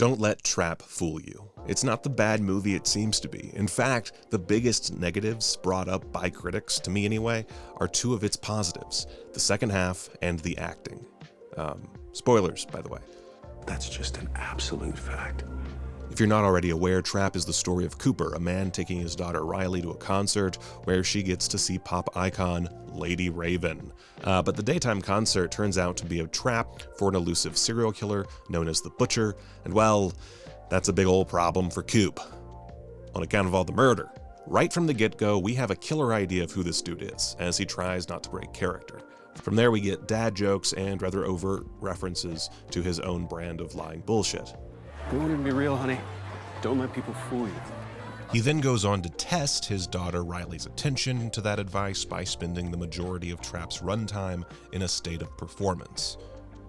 Don't let Trap fool you. It's not the bad movie it seems to be. In fact, the biggest negatives brought up by critics, to me anyway, are two of its positives, the second half and the acting. Spoilers, by the way. That's just an absolute fact. If you're not already aware, Trap is the story of Cooper, a man taking his daughter Riley to a concert where she gets to see pop icon Lady Raven. But the daytime concert turns out to be a trap for an elusive serial killer known as the Butcher, and well, that's a big old problem for Coop, on account of all the murder. Right from the get-go, we have a killer idea of who this dude is, as he tries not to break character. From there we get dad jokes and rather overt references to his own brand of lying bullshit. You want it to be real, honey? Don't let people fool you. He then goes on to test his daughter Riley's attention to that advice by spending the majority of Trap's runtime in a state of performance.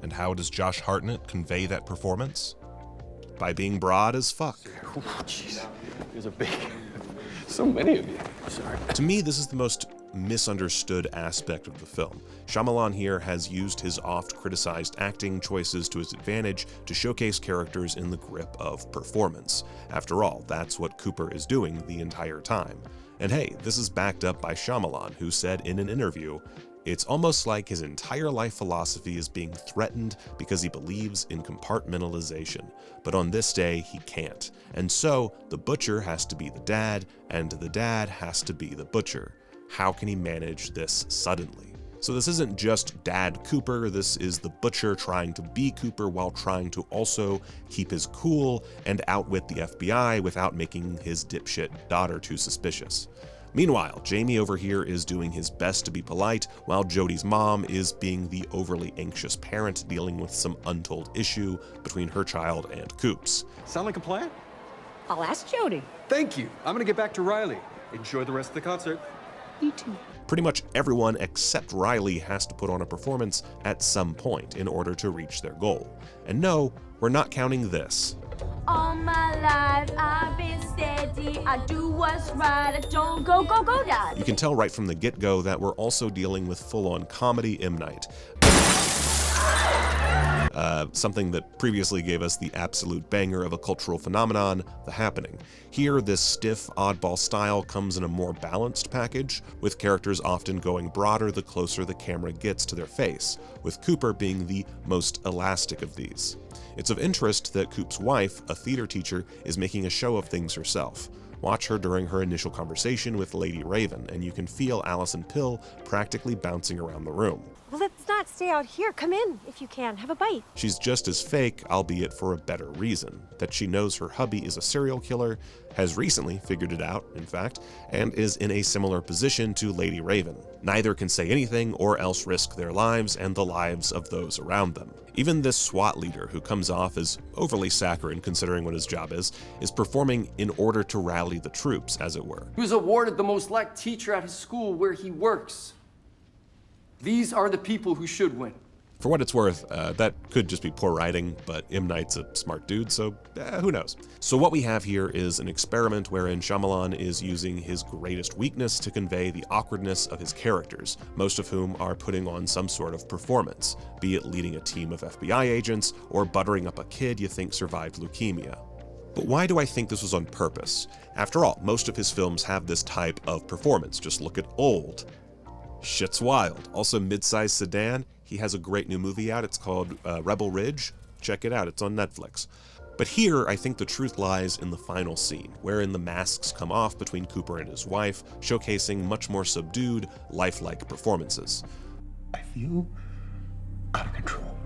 And how does Josh Hartnett convey that performance? By being broad as fuck. Oh, jeez. There's a big... So many of you. Sorry. To me, this is the most misunderstood aspect of the film. Shyamalan here has used his oft-criticized acting choices to his advantage to showcase characters in the grip of performance. After all, that's what Cooper is doing the entire time. And hey, this is backed up by Shyamalan, who said in an interview, "It's almost like his entire life philosophy is being threatened because he believes in compartmentalization. But on this day, he can't. And so, the butcher has to be the dad, and the dad has to be the butcher. How can he manage this suddenly?" So this isn't just Dad Cooper, this is the butcher trying to be Cooper while trying to also keep his cool and outwit the FBI without making his dipshit daughter too suspicious. Meanwhile, Jamie over here is doing his best to be polite, while Jody's mom is being the overly anxious parent dealing with some untold issue between her child and Coop's. Sound like a plan? I'll ask Jody. Thank you. I'm gonna get back to Riley. Enjoy the rest of the concert. You too. Pretty much everyone except Riley has to put on a performance at some point in order to reach their goal. And no, we're not counting this. All my life I've been steady, I do what's right, I don't go, Dad. You can tell right from the get-go that we're also dealing with full-on comedy M. Night. Something that previously gave us the absolute banger of a cultural phenomenon, The Happening. Here, this stiff, oddball style comes in a more balanced package, with characters often going broader the closer the camera gets to their face, with Cooper being the most elastic of these. It's of interest that Coop's wife, a theater teacher, is making a show of things herself. Watch her during her initial conversation with Lady Raven, and you can feel Allison Pill practically bouncing around the room. Well, let's not stay out here. Come in, if you can. Have a bite. She's just as fake, albeit for a better reason, that she knows her hubby is a serial killer, has recently figured it out, in fact, and is in a similar position to Lady Raven. Neither can say anything or else risk their lives and the lives of those around them. Even this SWAT leader, who comes off as overly saccharine considering what his job is performing in order to rally the troops, as it were. He was awarded the most liked teacher at his school where he works. These are the people who should win. For what it's worth, that could just be poor writing, but M. Night's a smart dude, so who knows. So what we have here is an experiment wherein Shyamalan is using his greatest weakness to convey the awkwardness of his characters, most of whom are putting on some sort of performance, be it leading a team of FBI agents or buttering up a kid you think survived leukemia. But why do I think this was on purpose? After all, most of his films have this type of performance. Just look at Old. Shit's wild. Also, Mid-Sized Sedan. He has a great new movie out. It's called Rebel Ridge. Check it out. It's on Netflix. But here, I think the truth lies in the final scene, wherein the masks come off between Cooper and his wife, showcasing much more subdued, lifelike performances. I feel out of control.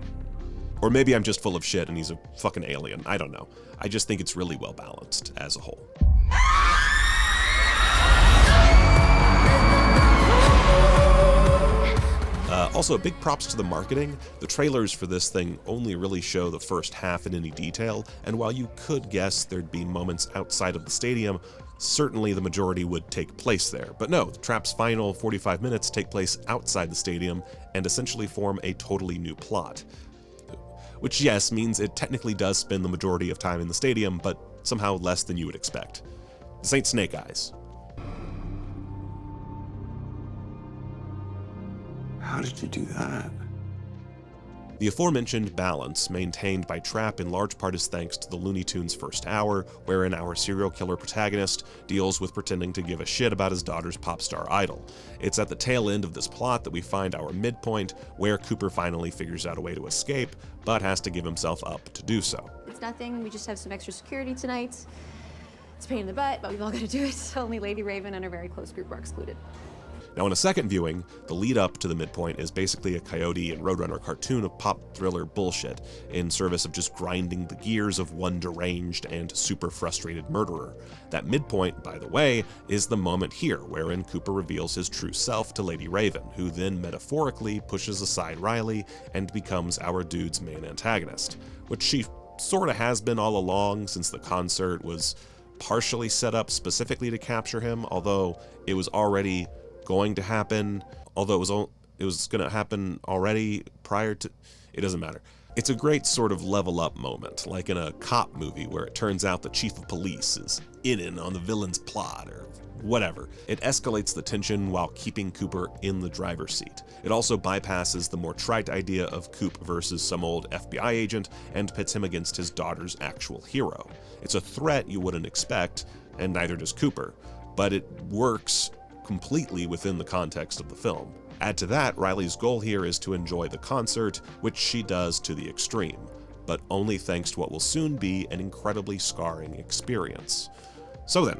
Or maybe I'm just full of shit and he's a fucking alien. I don't know. I just think it's really well balanced as a whole. Also, big props to the marketing. The trailers for this thing only really show the first half in any detail, and while you could guess there'd be moments outside of the stadium, certainly the majority would take place there. But no, the Trap's final 45 minutes take place outside the stadium and essentially form a totally new plot. Which, yes, means it technically does spend the majority of time in the stadium, but somehow less than you would expect. This ain't Snake Eyes. How did you do that? The aforementioned balance, maintained by Trapp in large part, is thanks to the Looney Tunes' first hour, wherein our serial killer protagonist deals with pretending to give a shit about his daughter's pop star idol. It's at the tail end of this plot that we find our midpoint, where Cooper finally figures out a way to escape, but has to give himself up to do so. It's nothing, we just have some extra security tonight. It's a pain in the butt, but we've all got to do it. Only Lady Raven and her very close group are excluded. Now, in a second viewing, the lead up to the midpoint is basically a Coyote and Roadrunner cartoon of pop thriller bullshit in service of just grinding the gears of one deranged and super frustrated murderer. That midpoint, by the way, is the moment here wherein Cooper reveals his true self to Lady Raven, who then metaphorically pushes aside Riley and becomes our dude's main antagonist, which she sorta has been all along, since the concert was partially set up specifically to capture him, although it was already going to happen, it was going to happen already prior to, it doesn't matter. It's a great sort of level up moment, like in a cop movie where it turns out the chief of police is in on the villain's plot or whatever. It escalates the tension while keeping Cooper in the driver's seat. It also bypasses the more trite idea of Coop versus some old FBI agent and pits him against his daughter's actual hero. It's a threat you wouldn't expect, and neither does Cooper, but it works completely within the context of the film. Add to that, Riley's goal here is to enjoy the concert, which she does to the extreme, but only thanks to what will soon be an incredibly scarring experience. So then,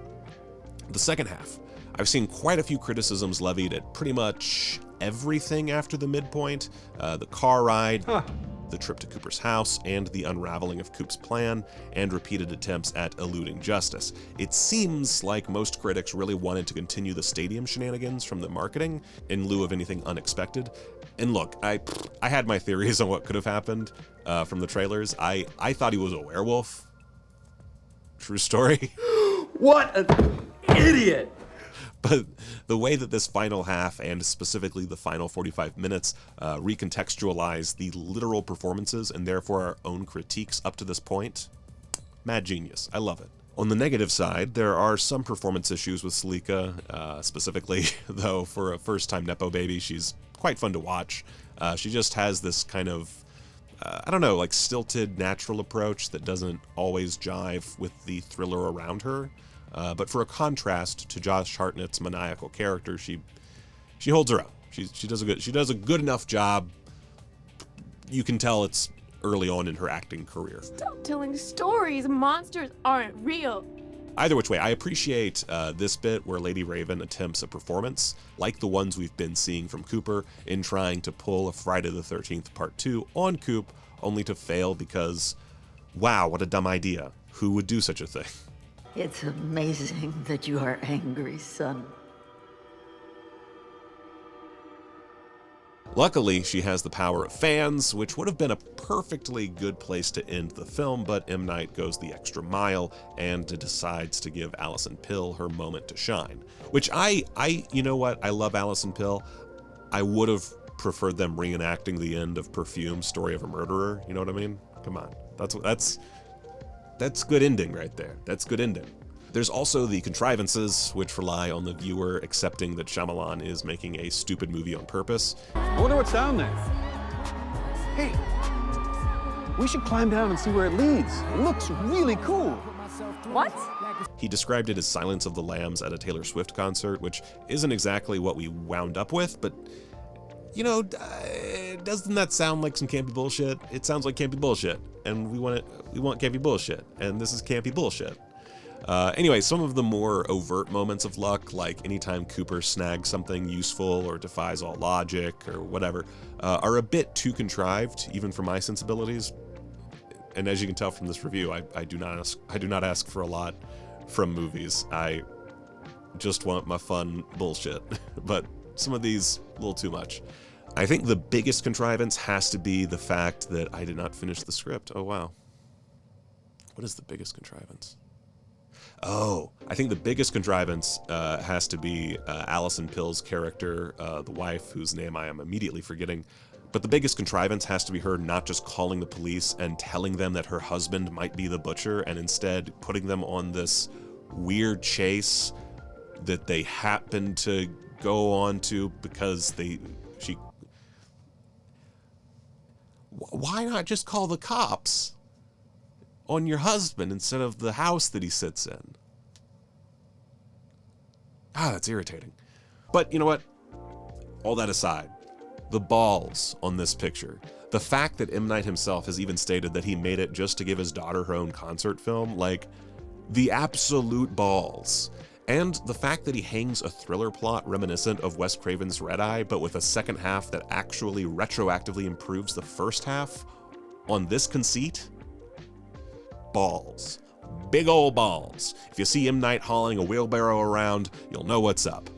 the second half. I've seen quite a few criticisms levied at pretty much everything after the midpoint, the car ride, the trip to Cooper's house, and the unraveling of Coop's plan, and repeated attempts at eluding justice. It seems like most critics really wanted to continue the stadium shenanigans from the marketing in lieu of anything unexpected. And look, I had my theories on what could have happened from the trailers. I thought he was a werewolf. True story. What an idiot! But the way that this final half, and specifically the final 45 minutes, recontextualize the literal performances and therefore our own critiques up to this point, mad genius. I love it. On the negative side, there are some performance issues with Selika, specifically, though, for a first-time Nepo baby, she's quite fun to watch. She just has this kind of, I don't know, like stilted, natural approach that doesn't always jive with the thriller around her. But for a contrast to Josh Hartnett's maniacal character, she holds her own. She does a good enough job. You can tell it's early on in her acting career. Stop telling stories. Monsters aren't real. Either which way, I appreciate this bit where Lady Raven attempts a performance like the ones we've been seeing from Cooper in trying to pull a Friday the 13th Part 2 on Coop, only to fail because, wow, what a dumb idea. Who would do such a thing? It's amazing that you are angry, son. Luckily, she has the power of fans, which would have been a perfectly good place to end the film, but M. Night goes the extra mile and decides to give Alison Pill her moment to shine. Which you know what? I love Alison Pill. I would have preferred them reenacting the end of Perfume, Story of a Murderer. You know what I mean? Come on. That's good ending right there. That's good ending. There's also the contrivances, which rely on the viewer accepting that Shyamalan is making a stupid movie on purpose. I wonder what's down there. Hey, we should climb down and see where it leads. It looks really cool. What? He described it as Silence of the Lambs at a Taylor Swift concert, which isn't exactly what we wound up with, but you know, doesn't that sound like some campy bullshit? It sounds like campy bullshit, and we want campy bullshit, and this is campy bullshit. Anyway, some of the more overt moments of luck, like anytime Cooper snags something useful or defies all logic or whatever, are a bit too contrived, even for my sensibilities. And as you can tell from this review, I do not ask for a lot from movies. I just want my fun bullshit, but some of these a little too much. I think the biggest contrivance has to be the fact that I did not finish the script. Oh, wow. What is the biggest contrivance? Oh, I think the biggest contrivance has to be Alison Pill's character, the wife, whose name I am immediately forgetting. But the biggest contrivance has to be her not just calling the police and telling them that her husband might be the butcher, and instead putting them on this weird chase that they happen to go on to because why not just call the cops on your husband instead of the house that he sits in? That's irritating. But you know what? All that aside, the balls on this picture, the fact that M. Night himself has even stated that he made it just to give his daughter her own concert film, like, the absolute balls. And the fact that he hangs a thriller plot reminiscent of Wes Craven's Red Eye, but with a second half that actually retroactively improves the first half on this conceit, balls. Big ol' balls. If you see M. Night hauling a wheelbarrow around, you'll know what's up.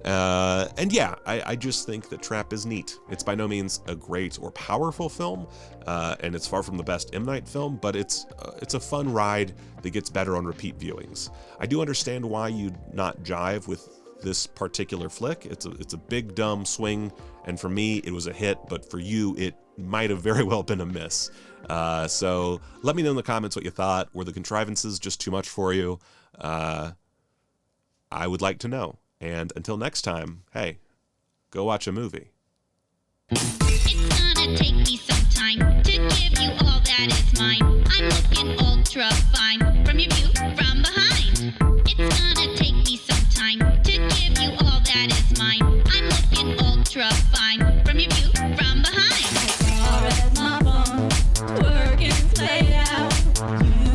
And yeah, I just think that Trap is neat. It's by no means a great or powerful film, and it's far from the best M. Night film, but it's a fun ride that gets better on repeat viewings. I do understand why you'd not jive with this particular flick. It's a big dumb swing, and for me it was a hit, but for you it might have very well been a miss. So let me know in the comments what you thought. Were the contrivances just too much for you? I would like to know. And until next time, hey, go watch a movie. It's gonna take me some time to give you all that is mine. I'm looking ultra fine from your view from behind. It's gonna take me some time to give you all that is mine. I'm looking ultra fine from your view from behind. As far as my phone, working play out. You